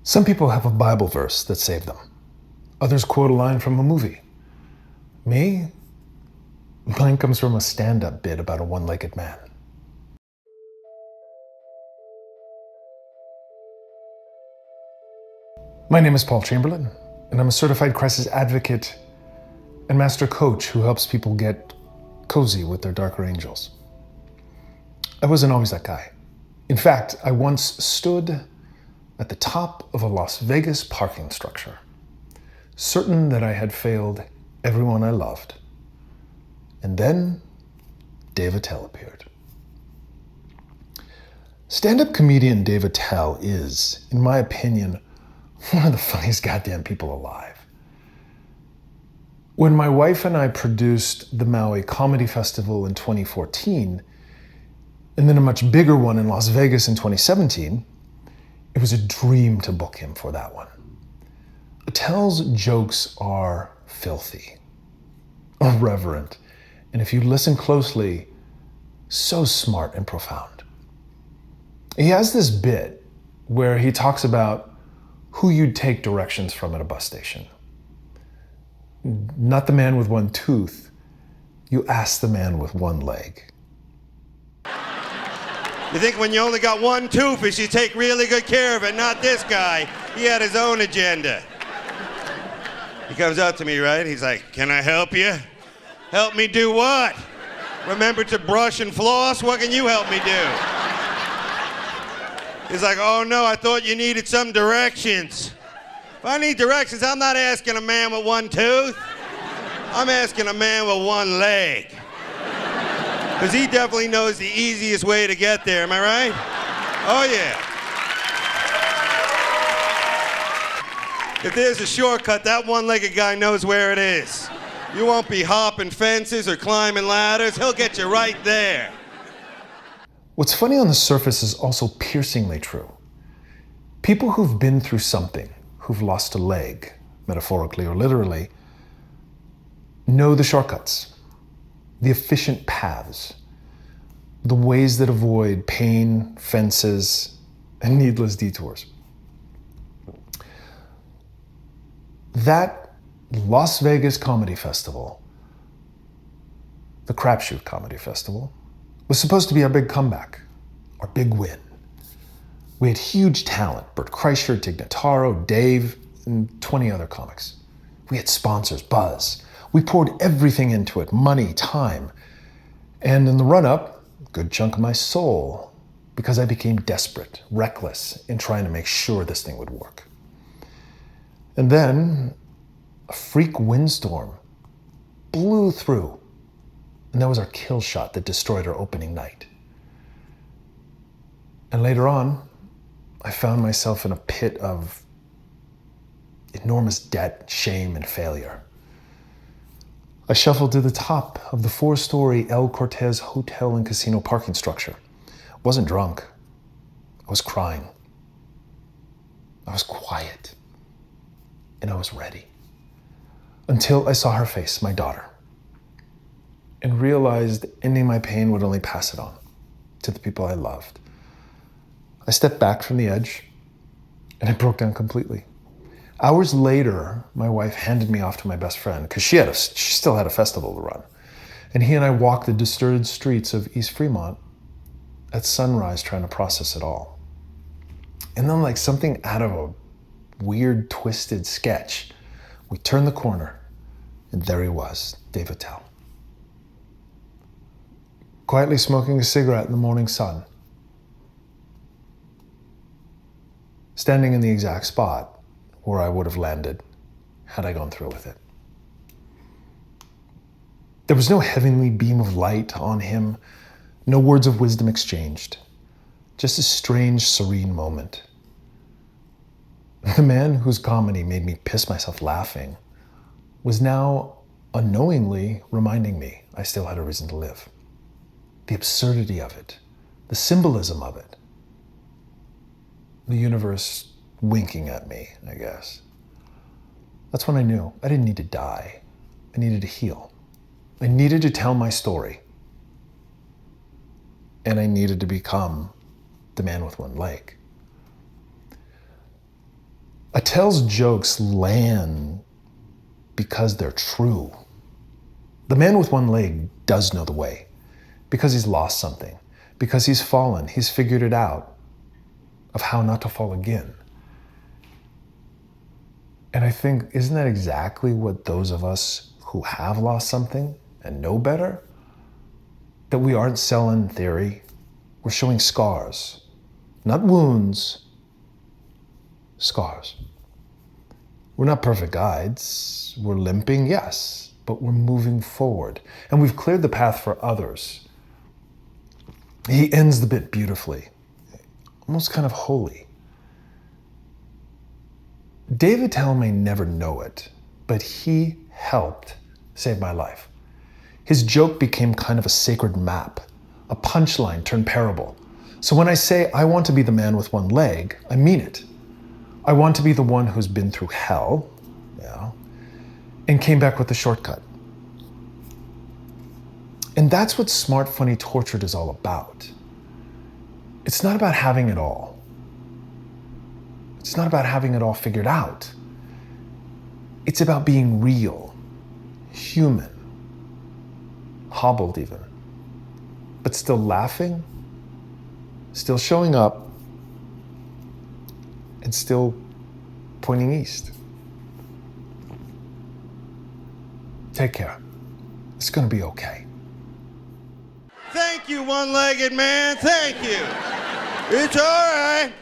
Some people have a Bible verse that saved them. Others quote a line from a movie. Me? Mine comes from a stand-up bit about a one-legged man. My name is Paul Chamberlain, and I'm a certified crisis advocate and master coach who helps people get cozy with their darker angels. I wasn't always that guy. In fact, I once stood at the top of a Las Vegas parking structure, certain that I had failed everyone I loved. And then Dave Attell appeared. Stand-up comedian Dave Attell is, in my opinion, one of the funniest goddamn people alive. When my wife and I produced the Maui Comedy Festival in 2014, and then a much bigger one in Las Vegas in 2017, it was a dream to book him for that one. Attell's jokes are filthy, irreverent, and if you listen closely, so smart and profound. He has this bit where he talks about who you'd take directions from at a bus station. Not the man with one tooth, you ask the man with one leg. You think when you only got one tooth, you should take really good care of it, not this guy. He had his own agenda. He comes up to me, right? He's like, "Can I help you?" "Help me do what?" "Remember to brush and floss? What can you help me do?" He's like, "Oh no, I thought you needed some directions." If I need directions, I'm not asking a man with one tooth. I'm asking a man with one leg. Because he definitely knows the easiest way to get there, am I right? Oh yeah. If there's a shortcut, that one-legged guy knows where it is. You won't be hopping fences or climbing ladders. He'll get you right there. What's funny on the surface is also piercingly true. People who've been through something, who've lost a leg, metaphorically or literally, know the shortcuts, the efficient paths, the ways that avoid pain, fences, and needless detours. That Las Vegas Comedy Festival, the Crapshoot Comedy Festival, was supposed to be our big comeback, our big win. We had huge talent, Bert Kreischer, Tig Notaro, Dave, and 20 other comics. We had sponsors, buzz. We poured everything into it, money, time. And in the run-up, a good chunk of my soul, because I became desperate, reckless in trying to make sure this thing would work. And then a freak windstorm blew through, and that was our kill shot that destroyed our opening night. And later on, I found myself in a pit of enormous debt, shame, and failure. I shuffled to the top of the 4-story El Cortez Hotel and Casino parking structure. I wasn't drunk. I was crying. I was quiet. And I was ready. Until I saw her face, my daughter, and realized ending my pain would only pass it on to the people I loved. I stepped back from the edge, and I broke down completely. Hours later, my wife handed me off to my best friend, because she still had a festival to run. And he and I walked the disturbed streets of East Fremont at sunrise trying to process it all. And then like something out of a weird, twisted sketch, we turned the corner, and there he was, Dave Attell. Quietly smoking a cigarette in the morning sun. Standing in the exact spot where I would have landed had I gone through with it. There was no heavenly beam of light on him, no words of wisdom exchanged, just a strange, serene moment. The man whose comedy made me piss myself laughing was now unknowingly reminding me I still had a reason to live. The absurdity of it, the symbolism of it. The universe winking at me, I guess. That's when I knew I didn't need to die. I needed to heal. I needed to tell my story. And I needed to become the man with one leg. Attell's jokes land because they're true. The man with one leg does know the way because he's lost something, because he's fallen, he's figured it out of how not to fall again. And I think, isn't that exactly what those of us who have lost something and know better? That we aren't selling theory, we're showing scars, not wounds, scars. We're not perfect guides. We're limping, yes, but we're moving forward. And we've cleared the path for others. He ends the bit beautifully, almost kind of holy. Dave Attell may never know it, but he helped save my life. His joke became kind of a sacred map, a punchline turned parable. So when I say I want to be the man with one leg, I mean it. I want to be the one who's been through hell, and came back with the shortcut. And that's what Smart Funny Tortured is all about. It's not about having it all. It's not about having it all figured out. It's about being real, human, hobbled even, but still laughing, still showing up, and still pointing east. Take care. It's gonna be okay. Thank you, one-legged man. Thank you. It's all right.